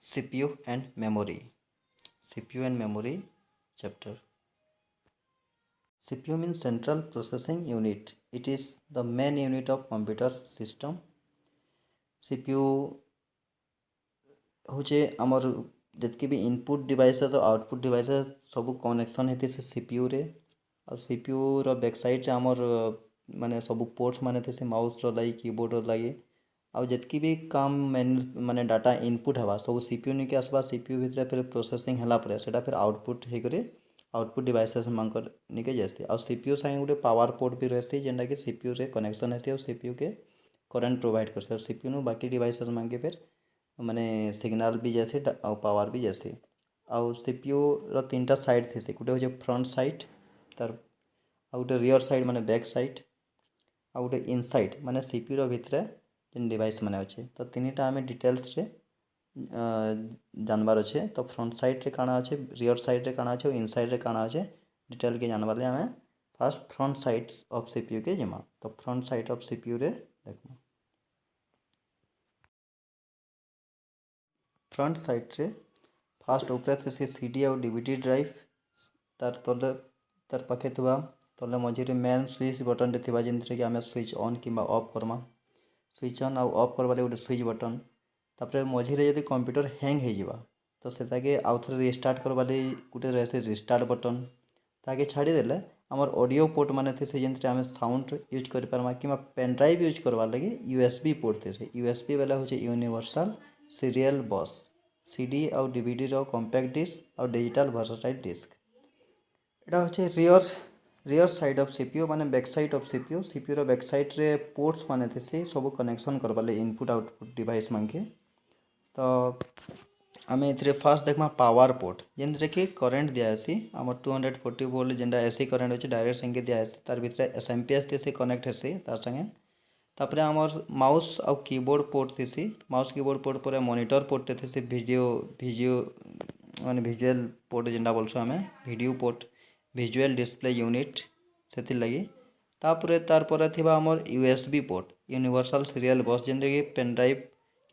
CPU and memory. CPU and memory chapter. CPU means central processing unit. It is the main unit of computer system. CPU होचे आमर जितके भी input devices और output devices सब connection Haiti से CPU रे और CPU रो बैक साइड से आमर माने सब पोर्ट्स माने थे से माउस रो लगी कीबोर्ड रो लगी आउ जितकी भी काम माने डाटा इनपुट हवा सब CPU निके आसबा CPU भितर फिर प्रोसेसिंग हला परे सेटा फिर आउटपुट हे करे आउटपुट डिवाइसेस मांकर निके जैसे और CPU साइन गोटे पावर पोर्ट भी रहसी जेंटा कि CPU रे कनेक्शन हेसी और CPU के करंट प्रोवाइड करसे और CPU नु बाकी डिवाइसेस मांगे फिर माने सिग्नल भी जैसे और पावर भी जैसे आउ CPU रो तीनटा साइड थेसी गोटे हो फ्रंट साइड तार आ गोटे रियर साइड माने बैक साइड आ गोटे इनसाइड माने CPU रो भितर जिन डिवाइस माने अच्छे तो तीनटा आम डिटेल्स रे जानबार अच्छे तो फ्रंट साइड रे काना अच्छे रियर साइड रे काना अच्छे और इनसाइड रे काना अच्छे डिटेल के जानबार ले आम fast front side of CPU के जिमा तो फ्रंट साइड ऑफ CPU रे देखमा फ्रंट साइड रे फास्ट ऊपर थे CD और DVD ड्राइव तार तले तार पाखे थवा तले मझे मेन स्विच बटन थे जिनसे कि आम स्विच ऑन कि ऑफ करमा स्विच ऑन आउ ऑफ करवा गोटे स्विच बटन तापर मझे जब कंप्यूटर हैंग हो तो से आउ थे रिस्टार्ट करवा गोटे रहे रिस्टार्ट बटन ताके छाड़ीदे आमर ऑडियो पोर्ट माने थे से जेनते आम साउंड यूज कर पारमा कि पेन ड्राइव यूज करवा लगे USB पोर्ट थे से USB वाला हो यूनिवर्सल सीरियल बस CD और DVD रो कॉम्पैक्ट डिस्क और डिजिटल वर्सटाइल डिस्क एटा होचे रियर साइड ऑफ CPU माने बैक साइड ऑफ CPU रो बैक साइड रे पोर्ट्स माने थे से सब कनेक्शन करवा ले इनपुट आउटपुट डिवाइस मांगे तो आम ए फास्ट देखमा पावर पोर्ट जेनते कि करेन्ट दियासी आम 240 वोल्ट जेनटा AC करेन्ट अच्छे डायरेक्ट संगे दियासी तार भितर SMPS से कनेक्ट हेसी तार संगे तापर आमर माउस और कीबोर्ड पोर्ट थी माउस कीबोर्ड पोर्ट पर मॉनिटर पोर्ट थे भिडियो माने विजुअल पोर्ट जेनटा बोलसु आम video port visual display unit से लगी तापर तार पर थिबा आमर USB पोर्ट यूनिवर्सल सीरियल बस जेनते कि पेन ड्राइव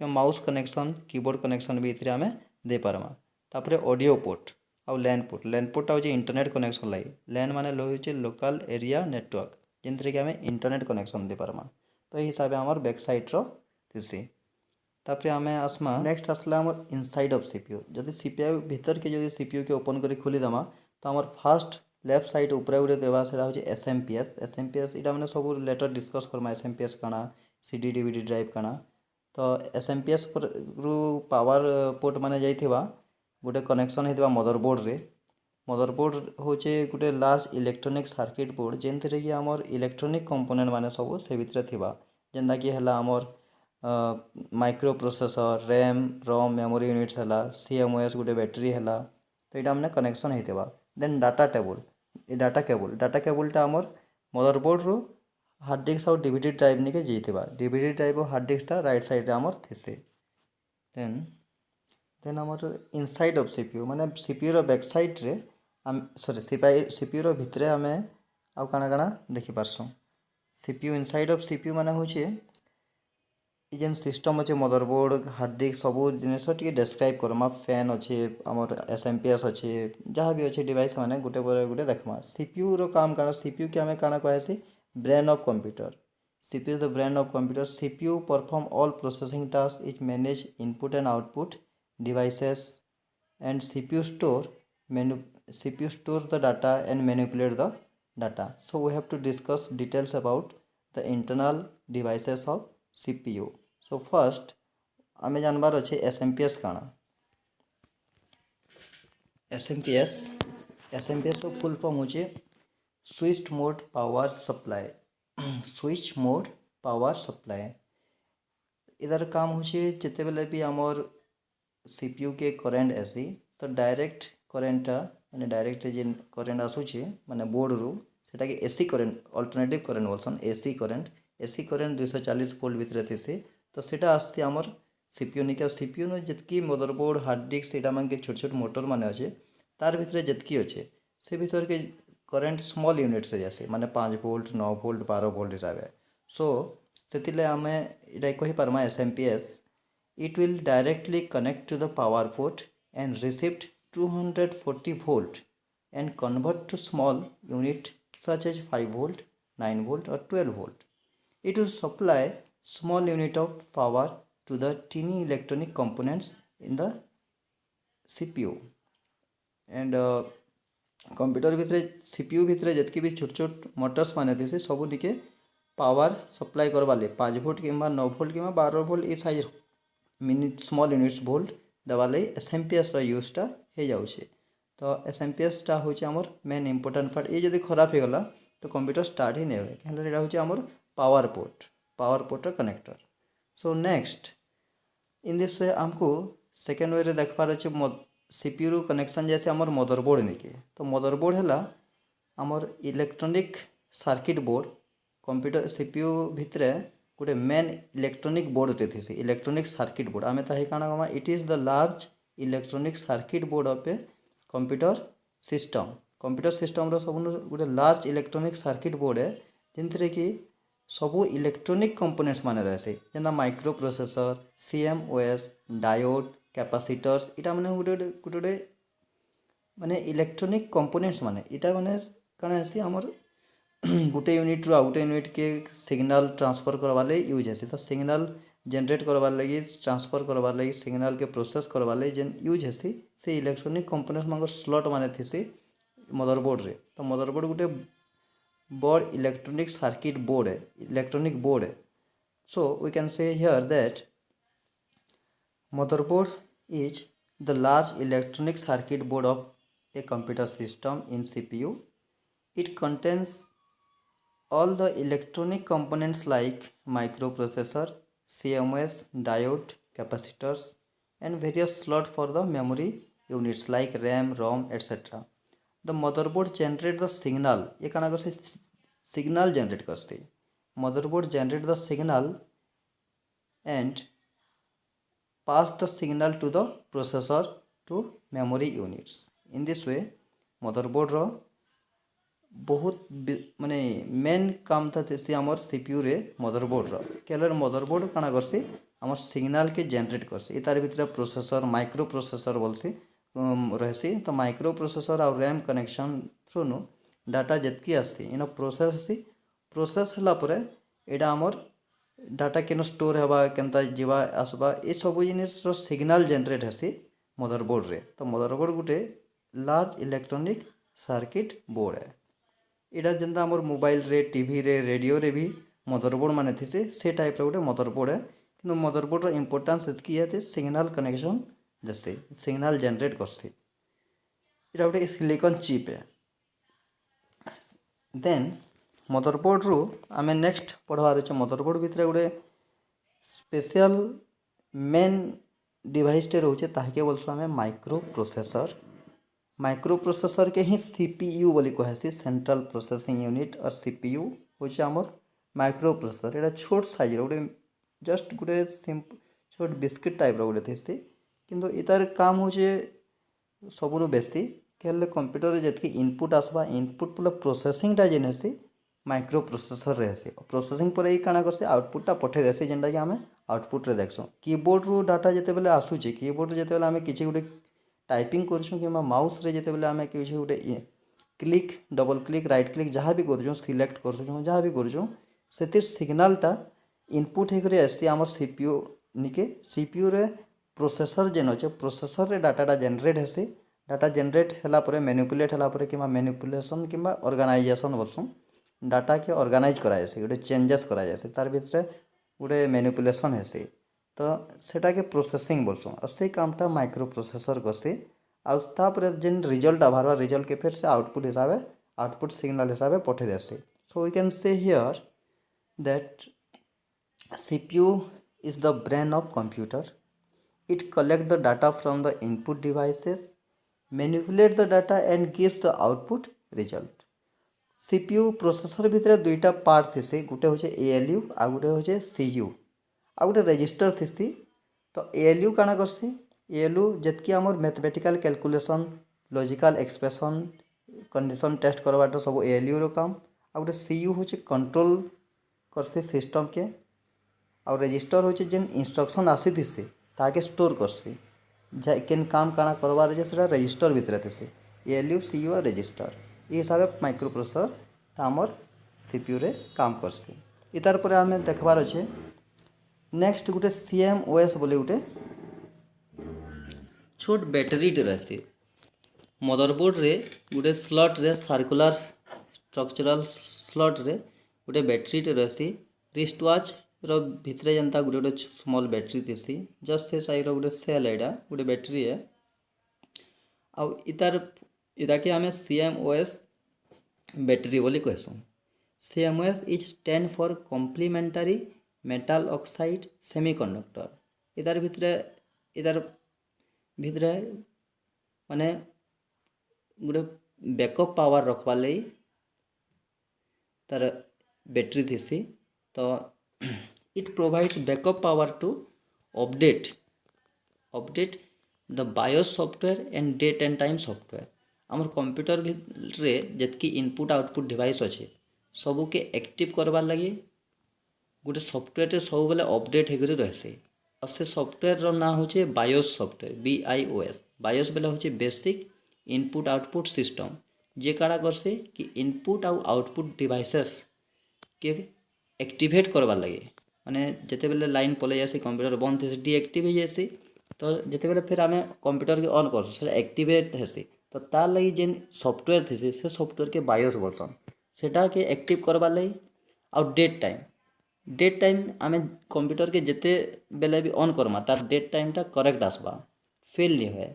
कि माउस कनेक्शन कीबोर्ड कनेक्शन भी इतरे आम दे पारमा तापर ऑडियो पोर्ट आउ लैन पोर्ट हो इंटरनेट कनेक्शन लगी लैन माने हो लोकल एरिया नेटवर्क जेनते कि आम इंटरनेट कनेक्शन दे पारमा तो यही हिसाब से आमर बैक साइड रो थी तापर आम आसमा नेक्स्ट आसला आमर इनसाइड ऑफ CPU जदि CPU भीतर के जदि CPU के ओपन कर खोली दमा तो आमर फास्ट लेफ्ट साइड ऊपर गोटे देवा से SMPS इटा मैंने सब लेटर डिस्कस करमा SMPS काना CD DVD ड्राइव काना तो SMPS रु पावर पोर्ट माने जाइथिबा गोटे कनेक्शन होता मदरबोर्ड होचे गोटे लार्ज इलेक्ट्रोनिक सर्किट बोर्ड जेनते कि आमर इलेक्ट्रोनिक कंपोनेंट माने सब से भितर थिबा जेनता कि हला आमर micro processor RAM ROM memory units हला CMOS गोटे बैटरी हला तो यहाँ मैंने कनेक्शन होता देन डाटा केबुलटा आमर मदरबोर्ड रु हार्ड डिस्क और DVD ड्राइव निके जाइथिबा DVD ड्राइव और हार्ड डिस्कटा राइट साइड रे आमर थिसे देन आमर इनसाइड ऑफ CPU माने CPU रो बैक साइड रे CPU रो भितरे आमे आउ काना काना देखि पारसु CPU इनसाइड ऑफ CPU माने होचे जेन सिस्टम अच्छे मदरबोर्ड हार्ड डिस्क सब जिनस टी डेस्क्राइब करमा फैन अच्छे आमर SMPS अच्छे जहाँ भी अच्छे डिवाइस माने गोटे पर गोटे देखमा CPU रो काम काना CPU के आमे काना कहसी brain of computer CPU is the brain of computer CPU perform all processing tasks it manage input and output devices and CPU store the data and manipulate the data so we have to discuss details about the internal devices of CPU so first आमे जानबार अच्छे SMPS काना SMPS रो full form होचे switch mode power supply switch mode power supply इधर काम होचे जिते बेले भी आमर CPU के करेन्ट आसी तो डायरेक्ट करेन्टा माने डायरेक्ट जेन करेन्ट आसुचे माने बोर्ड रु सेटा कि AC करेन्ट अल्टरनेटिव करेन्ट बोलसन AC करेन्ट 240 वोल्ट भितर थिसे तो सेटा आसी आमर CPU निके CPU न जितकी मदरबोर्ड हार्ड डिस्क सेटा मान के छोट छोट मोटर माने अच्छे तार भितर जितकी अच्छे से भितर के करेन्ट स्मॉल यूनिट से जैसे माने 5 वोल्ट 9 वोल्ट 12 वोल्ट हिसाब है सो से आम ये कही pharma SMPS it will directly connect to the power port and receive 240 volt and convert to small unit such as 5 volt, 9 volt or 12 volt. It will supply small unit of power to the tiny electronic components in the CPU. and computer भितर CPU भितर जितकी भी छोट छोट Motors माने थे सब टिके पावर सप्लाई करवा ले 5 वोल्ट कि 9 वोल्ट कि 12 वोल्ट ये size minute small units volt देवा लगे SMPS यूजटा हो जाऊे। तो SMPS टा हूँ आमर मेन इंपोर्टेंट पार्ट। ये जब खराब हो गला तो कंप्यूटर स्टार्ट ही नहीं हुए कहीं हूँ आमर power porter connector. So next in this वे आमको सेकेंड वे देखबार अच्छे CPU रू कनेक्शन जैसे आमर मदरबोर्ड निके। तो मदरबोर्ड है आमर electronic circuit board computer CPU भितर गोटे मेन इलेक्ट्रॉनिक बोर्ड टे थी इलेक्ट्रॉनिक सर्किट बोर्ड आम ताही काଣା कमा it is the large electronic circuit board of a computer system रो सब गोटे लार्ज इलेक्ट्रॉनिक सर्किट बोर्ड है जिनथरे कि सबू इलेक्ट्रॉनिक कंपोनेंट्स माने रहे जेना microprocessor CMOS diode capacitors इटा माने गोटे गोटे माने इलेक्ट्रॉनिक कंपोनेंट्स माने इटा माने काଣା हेसी हमर गोटे यूनिट रू आ गोटे यूनिट के सिग्नल ट्रांसफर करवा ले यूज हेसी। तो सिग्नल जनरेट करवा लगी ट्रांसफर करवा लगी सिग्नल के प्रोसेस करवा लगी जेन यूज हेसी से इलेक्ट्रॉनिक कंपोनेंट्स मांग स्लॉट माने थीसी मदरबोर्ड रे। तो मदरबोर्ड गोटे बड़ इलेक्ट्रॉनिक सर्किट बोर्ड है इलेक्ट्रॉनिक बोर्ड है। So we can say here that motherboard is the large electronic circuit board of a computer system in CPU. It contains all the electronic components like microprocessor, CMOS, diode, capacitors and various slots for the memory units like RAM, ROM, etc. The motherboard generate the signal ये काना करसे signal generate करते motherboard generate the signal and pass the signal to the processor to memory units. In this way motherboard रो बहुत माने main काम था तेसी आमर CPU रे मदरबोर्ड रो केलर मदरबोर्ड काना करसी आमर सिग्नल के जनरेट करसी तार भीतर प्रोसेसर माइक्रो प्रोसेसर बोलसी रहसी। तो माइक्रो प्रोसेसर और रैम कनेक्शन थ्रू नु डाटा जितकी आसी इन प्रोसेस हला परे एडा आमर डाटा केन स्टोर हेबा केनता जीवा आसबा ए सब जिनिस सिग्नल जनरेट हेसी मदरबोर्ड रे। तो मदरबोर्ड गोटे लार्ज इलेक्ट्रॉनिक सर्किट बोर्ड है इटा जेनता आमर मोबाइल रे टीवी रे रेडियो रे भी मदरबोर्ड माने थीसे से टाइप रे गोटे मदरबोर्ड है। किंतु मदरबोर्ड रो इंपोर्टेंस एतकी है सिग्नल कनेक्शन जैसे सिग्नल जनरेट करसी इटा गोटे सिलिकॉन चिप है। देन मदरबोर्ड रू आम नेक्स्ट पढ़वार अच्छे मदरबोर्ड भितर गोटे स्पेशल मेन डिवाइस टे रोचे ताके बोलसु आम माइक्रो प्रोसेसर के ही CPU बोली कहसी सेंट्रल प्रोसेसिंग यूनिट और CPU होचे आमर माइक्रो प्रोसेसर एटा छोट साइज गोटे जस्ट गोटे छोट बिस्किट टाइप गोटे थी किंतु इतार काम होचे सबुरु बेसी कहले कंप्यूटर जितकी इनपुट आसबा इनपुट पूरा प्रोसेसिंगटा जेन हेसी माइक्रो प्रोसेसर रहसी प्रोसेसिंग पर यही काଣା करसी आउटपुटटा पठे देसी जेनटा कि आम आउटपुट रे देखसु कीबोर्ड रू डाटा जिते बेले आसुची कीबोर्ड जिते बेले आम किसी गोटे टाइपिंग करछुं कि माउस रे जिते बेले आम किसी गोटे click double click right click जहाँ भी करछुं सिलेक्ट करछुं जहाँ भी करछुं सेतिर सिग्नलटा इनपुट होकर आसी आम CPU निके CPU रे प्रोसेसर जेन अच्छे प्रोसेसर रे डाटाटा जनरेट हेसी डाटा जनरेट होला परे मैनिपुलेट होला परे कि मैनिपुलेशन कि ऑर्गेनाइजेशन बोलछुं डाटा के ऑर्गेनाइज करा जाए गोटे चेंजेस करा जाए तार भीतर गोटे मैनिपुलेशन हेसी तो सेटा के प्रोसेसिंग बोलसुँ और से कामटा माइक्रो प्रोसेसर करसी आउे जेन रिजल्ट बाहर रिजल्ट के फिर से आउटपुट हिसाब से आउटपुट सिग्नल हिसाब से पठे देसी। So we can say here that CPU is the brain of computer. It collects the data from the input devices, manipulate the data and gives the output result. CPU processor भितर दुईटा part थी गोटे हूँ ALU आ गोटे हूँ CU आ गोटे register थी। तो ALU काଣା करसी ALU जितकी आमर mathematical calculation logical expression condition test करवाटा सब ALU रो काम आ गोटे CU हूँ कंट्रोल करसी सिस्टम के आ रजिस्टर हूँ जेन इंस्ट्रक्शन आसी थी ताके स्टोर करसी जा केन काम काना करवार जे सेटा रजिस्टर भितर थेसी एलयू सीयू और रजिस्टर ये हिसाब से माइक्रो प्रोसेसर आमर सीपीयू रे काम करसी। इतार पर आम देखबार अच्छे नेक्स्ट गोटे CMOS बोले गोटे छोट बैटेरीटे रहसी मदरबोर्ड रे गोटे स्लॉट रे सर्कुलर स्ट्रक्चरल स्लॉट रे गोटे बैटेरीटे रहसी रिस्ट वॉच रो भितरे जनता गोटे गोटे स्मॉल बैटेरी थी जस्ट से साइड गोटे सेल एटा गोटे बैटेरी है आउ इताके आम CMOS बैटेरी बोली कहसूँ। CMOS is stand for complementary metal oxide semiconductor इधर भितरे माने गोटे बैकअप पावर रखवार लगी तार बैटेरी थी तो it provides backup power to update the BIOS software and date and time software आमर कंप्यूटर रे जितकी इनपुट आउटपुट डिवाइस अच्छे सबू के एक्टिव करवार लगे गोटे सॉफ्टवेयर सब बेले अपडेट होकर रहे और से सॉफ्टवेयर रो ना होचे बायोस सॉफ्टवेयर BIOS बायोस बेले होचे बेसिक इनपुट आउटपुट सिस्टम जे काड़ा करसे कि इनपुट आउ आउटपुट डिवाइसेस के एक्टिवेट करवार लगे माने जिते बेले लाइन पलि जासी कंप्यूटर बंद थे डीएक्टिव हो जासी तो जिते बेले फिर आम कंप्यूटर के ऑन कर से एक्टिवेट हेसी तो तार लगी जेन सॉफ्टवेयर थी से सॉफ्टवेयर के बायोस बोलसन सेटा के एक्टिव करवार लगी आउ डेट टाइम आम कंप्यूटर के जिते बेले भी ऑन करमा तार डेट टाइमटा करेक्ट आसबा फेल नहीं हुए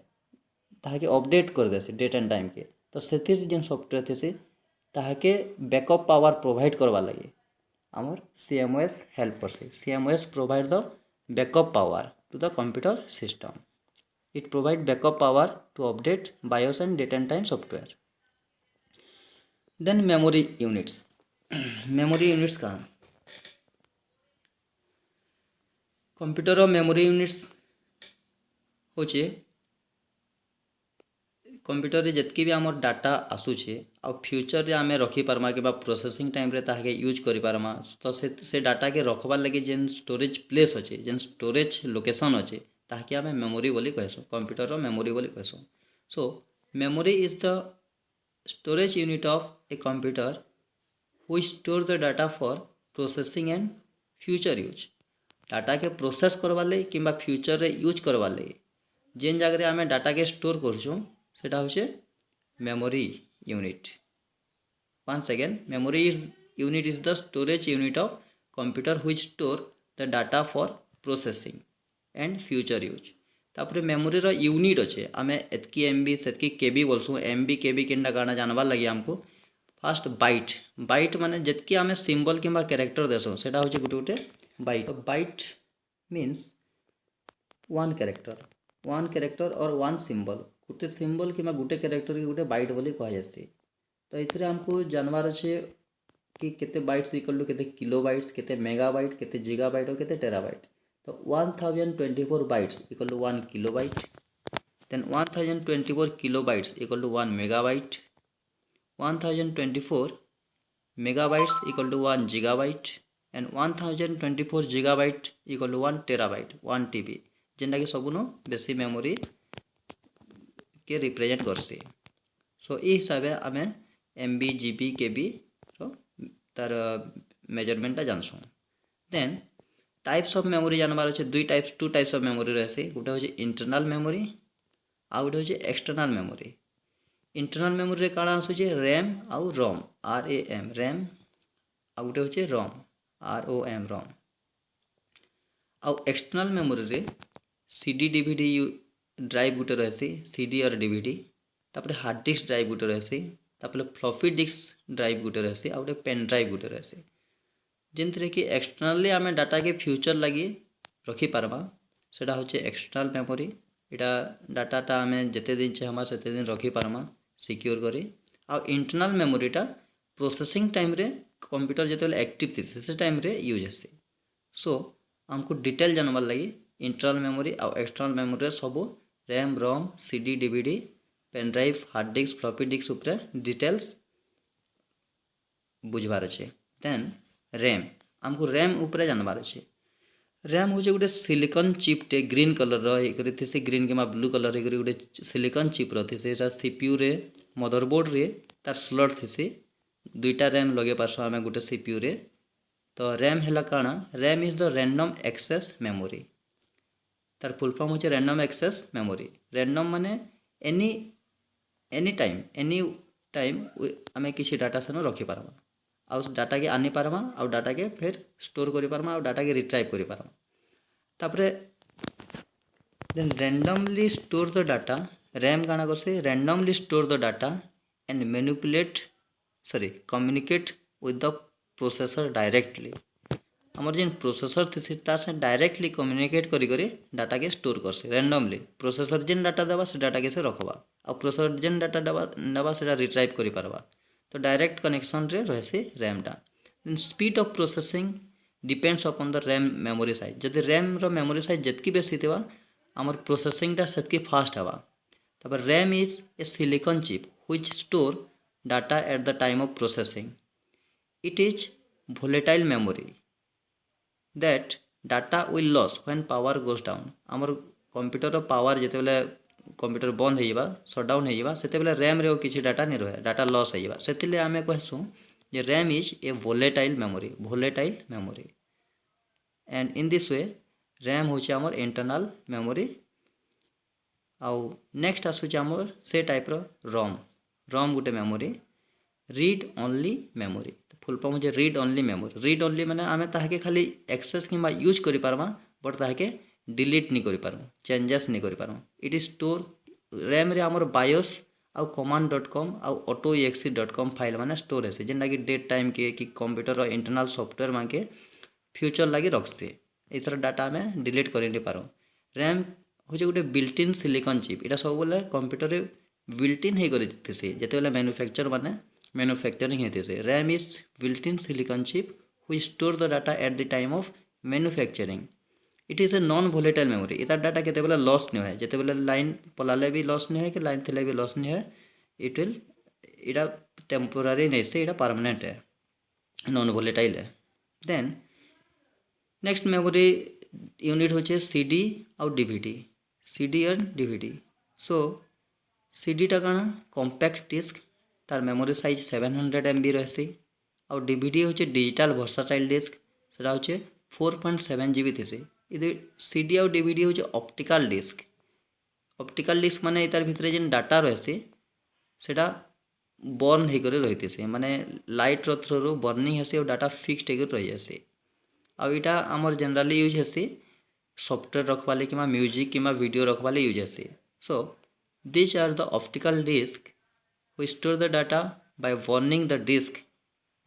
ताके अपडेट कर देसी डेट एंड टाइम के तो से जेन सॉफ्टवेयर थी ताके बैकअप पावर प्रोवाइड करवार लगे आमर CMOS हेल्प करसी। CMOS provide the backup power to the computer system it provide backup power to update BIOS and date and time software. Then memory units का कंप्यूटर मेमोरी यूनिट्स होचे computer रे जितकी भी आमर डाटा आसूचे आ future रे आमे रखी पारमा कि प्रोसेसिंग टाइम रे ताके यूज करि पारमा तो से डाटा के रखबार लगे जेन स्टोरेज प्लेस अच्छे जेन स्टोरेज लोकेशन अच्छे ताके आमे मेमोरी बोली कहसु कंप्यूटर रो मेमोरी बोली कहसु। So memory is the storage unit of a computer which store the data for processing and future use data के प्रोसेस करवार लगे कि फ्यूचर रे यूज करवार लगे जेन जगह आमे डाटा के स्टोर करछुँ सेटा होचे memory unit. once again memory unit is the storage unit of computer which store the data for processing and future use। तापर मेमोरी रो यूनिट अच्छे आमे एतकी MB सेतकी KB बोलसु MB KB Canada गाना जानबार लगे हमको फास्ट बाइट माने जितकी आमे सिंबल किंबा कैरेक्टर देसु सेटा होचे गुटे गुटे बाइट। तो बाइट मीन्स वन कैरेक्टर और वन सिंबल गोटे सिंबल कि गोटे कैरेक्टर की गोटे बाइट बोली कह जासी। तो ये हमको जानवर अच्छे कि केते बाइट्स इक्वल टू केते किलो बाइट्स केते मेगाबाइट केते जिगाबाइट और केते टेराबाइट। तो 1024 bytes equal to 1 kilobyte then 1024 kilobytes equal to 1 megabyte 1024 megabytes equal to 1 gigabyte and 1024 gigabyte equal to 1 terabyte 1 TB जेनटा कि सबुनो बेसी मेमोरी के रिप्रेजेंट करसी। सो ये हिसाब से आम MB GB KB तार मेजरमेंटा जानसु। देन टाइप्स ऑफ मेमोरी जानबार अच्छे टू टाइप्स ऑफ मेमोरी रहे गोटे हूँ इंटरनल मेमोरी आउ गोटे हूँ एक्सटर्नाल मेमोरी। इंटरनल मेमोरी रे काଣା आसुचे रैम आउ रोम RAM रैम आउ गोटे हूँ ROM रोम आउ एक्सटर्नाल मेमोरी रे CD DVD ड्राइव गोटे रही CD और DVD तापर हार्ड डिस्क ड्राइव गोटे रही तापर फ्लॉपी डिस्क ड्राइव गोटे रही आ गोटे पेन ड्राइव गोटे रही जिनथरे कि एक्सटर्नाली आम डाटा के फ्यूचर लगी रखिपारमा सेटा होचे एक्सटर्नाल मेमोरी। यहाँ डाटाटा आम जिते दिन चाहमा से दिन रखिपारमा सिक्योर करी आ इंटरनल मेमोरीटा प्रोसेसिंग टाइम रे कंप्यूटर जिते एक्टिव थी से टाइम रे यूज हेसी। सो आमको डिटेल जानबार लगी इंटरनल मेमोरी आ एक्सटर्नाल मेमोरी सब RAM ROM CD DVD pen drive hard disk floppy disk उपरे डिटेल्स बुझबार अच्छे। देन रैम आमको रैम उपरे जानबार अच्छे रैम हूँ गोटे सिलिकन चिप्टे ग्रीन कलर रही ग्रीन कि ब्लू कलर गोटे सिलिकन चिप रही सीपीयू रे मदरबोर्ड रे तार स्लॉट थी दुईटा रैम लगे पार्स आम गोटे सीपीयू रे। तो रैम है काଣା RAM is the random access memory तार फुल फॉर्म होचे रैंडम एक्सेस मेमोरी। रैंडम माने एनी टाइम आम किसी डाटा सेन रखी पारमा आउ डाटा के आनी पारमा आउ डाटा के फिर स्टोर करि पारमा आउ डाटा के रिट्राइव करि पारमा। तापरे then randomly store the data RAM काଣା करसे randomly store the data and communicate with the processor directly. आमर जेन प्रोसेसर थी तार से डायरेक्टली कम्युनिकेट करी डाटा के स्टोर करसे रैंडमली प्रोसेसर जेन डाटा देवा से डाटा के से रखबा आ प्रोसेसर जेन डाटा देवा से रिट्राइव करि पारबा। तो डायरेक्ट कनेक्शन रे रहसी रैमटा। Then speed of processing depends upon the RAM memory size जदि रैम रो मेमोरी साइज जितकी बेसी थिबा आमर प्रोसेसिंगटा सेतकी फास्ट हवा। तब RAM is a silicon chip which store data at the time of processing. It is volatile memory that data will lose when power goes down। आमर कंप्यूटर पावर जिते कंप्यूटर बंद होइबा शटडाउन होइबा सेते बेले रैम रे किछि data नहीं रहे data loss होइबा सेतिले आमे कहसु जे RAM is a volatile memory and in this way RAM होचे आमर इंटरनल मेमोरी। आउ नेक्स्ट आसुचे आमर से टाइप रो रोम गुटे memory read only memory. Full form होचे read only memory. Read only माने आमे ताहाके खाली एक्सेस किंबा यूज करि पारमा बट ताहाके डिलीट नहीं करि पारमु चेंजेस नहीं करि पारमु। इट इज स्टोर रैम रे आमर बायोस आउ command.com आउ autoexe.com फाइल माने स्टोर हेसी जेनटा कि डेट टाइम के कि कंप्यूटर रो इंटरनल सॉफ्टवेयर माके फ्यूचर लागि रखसे एथर डाटा में डिलीट करि नै पारो। रैम होचे गोटे बिल्ट इन सिलिकॉन चिप इटा सब बोले कंप्यूटर रे बिल्ट इन हे करि दिथसे जेते बेले मैन्युफैक्चर माने मैन्युफैक्चरिंग हेते से। RAM is built in silicon chip which store the data at the time of manufacturing. It is a non volatile memory इतार डाटा केते बेले लॉस नहीं है जेते बेले लाइन पलाले भी लॉस नहीं है कि लाइन थिले भी लॉस नहीं है। इट विल इटा टेम्पोरारी नहीं से इटा परमानेंट है नॉन वोलेटाइल है। देन नेक्स्ट मेमोरी यूनिट होचे सीडी और DVD CD and DVD. So CD टा काना कॉम्पैक्ट डिस्क तार मेमोरी साइज 700 MB रहसी और डीवीडी होचे डिजिटल वर्साटाइल डिस्क सेटा होचे 4.7 GB थीसी। इधे सीडी और डीवीडी होचे ऑप्टिकल डिस्क माने इतार भितरे जेन डाटा रहसी सेटा बर्न हे करे रहितेसे माने लाइट रो थ्रू रो बर्निंग हेसी और डाटा फिक्स्ड हे करे रहि जासी। आ इटा हमर जनरली यूज हेसी सॉफ्टवेयर रखवाले किमा म्यूजिक किमा वीडियो रखवाले यूज हेसी। So this are the optical disc we store the data by burning the disk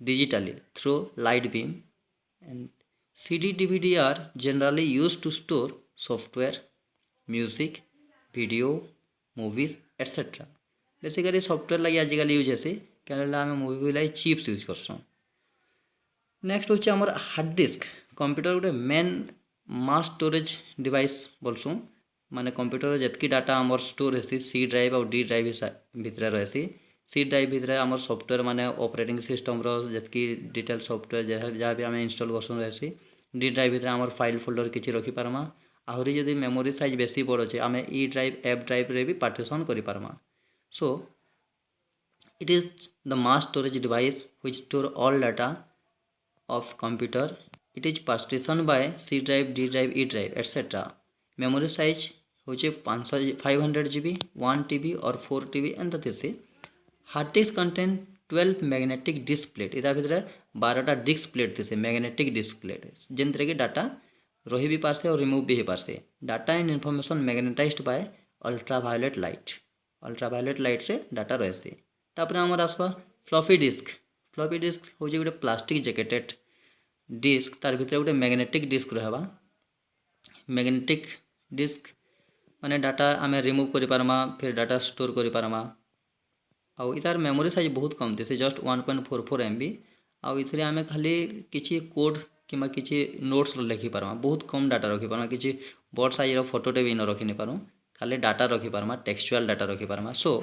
digitally through light beam and CD DVD are generally used to store software music video movies etc। Basically software लगी आजिकल use हेसी क्या आम movie लगी chips use करसुँ। Next होचे हमर hard disk computer गोटे main मास storage device बोलसुँ माने computer जितकी data आमर स्टोर हेसी सी ड्राइव और डी ड्राइव भितर रहसी। सी ड्राइव भितर आमर सॉफ्टवेयर माने ऑपरेटिंग सिस्टम रो जितकी डिटेल सॉफ्टवेयर जहाँ भी आम इंस्टॉल करसुँ रहसी। डी ड्राइव भितर आमर फाइल फोल्डर किछि रखि पारमा आहरी जदि मेमोरी साइज बेसी बड़ अछि आमे ई ड्राइव एफ ड्राइव रे भी पार्टीशन करि पारमा। So it is the mass storage device which store all data of computer. It is partition by C drive D drive E drive etcetera. Memory size होचे 500 GB 1 TB और 4 TB and the hard disk contain 12 magnetic disk plate इता भितर 12टा disk plate थे magnetic disk plate जेनथरे कि data रही भी पारसे और रिमूव भी हो पारसे। Data and information magnetized by ultraviolet light रे डाटा रहसी। तापर हमर आसबा फ्लॉपी डिस्क होचे गोटे प्लास्टिक जैकेटेड डिस्क तार भितर गोटे मैग्नेटिक डिस्क रहबा। मैग्नेटिक डिस्क माने डाटा आमे रिमूव करि पारमा फिर डाटा स्टोर करि पारमा। आउ इतार मेमोरी साइज बहुत कम थे जस्ट 1.44 MB आउ इथरे आमे खाली किछि कोड किमा किछि नोट्स लिखि पारमा बहुत कम डाटा रखि पारमा किछि बड़ साइज रो फोटोटे भी न रखि नै पारू खाली डाटा रखि पारमा टेक्सचुअल डाटा रखि पारमा। So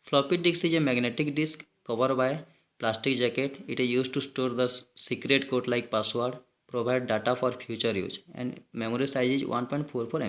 floppy disk is a magnetic disk cover by plastic jacket. It is used to store the secret code like password provide data for future use, and memory size is 1.44 MB.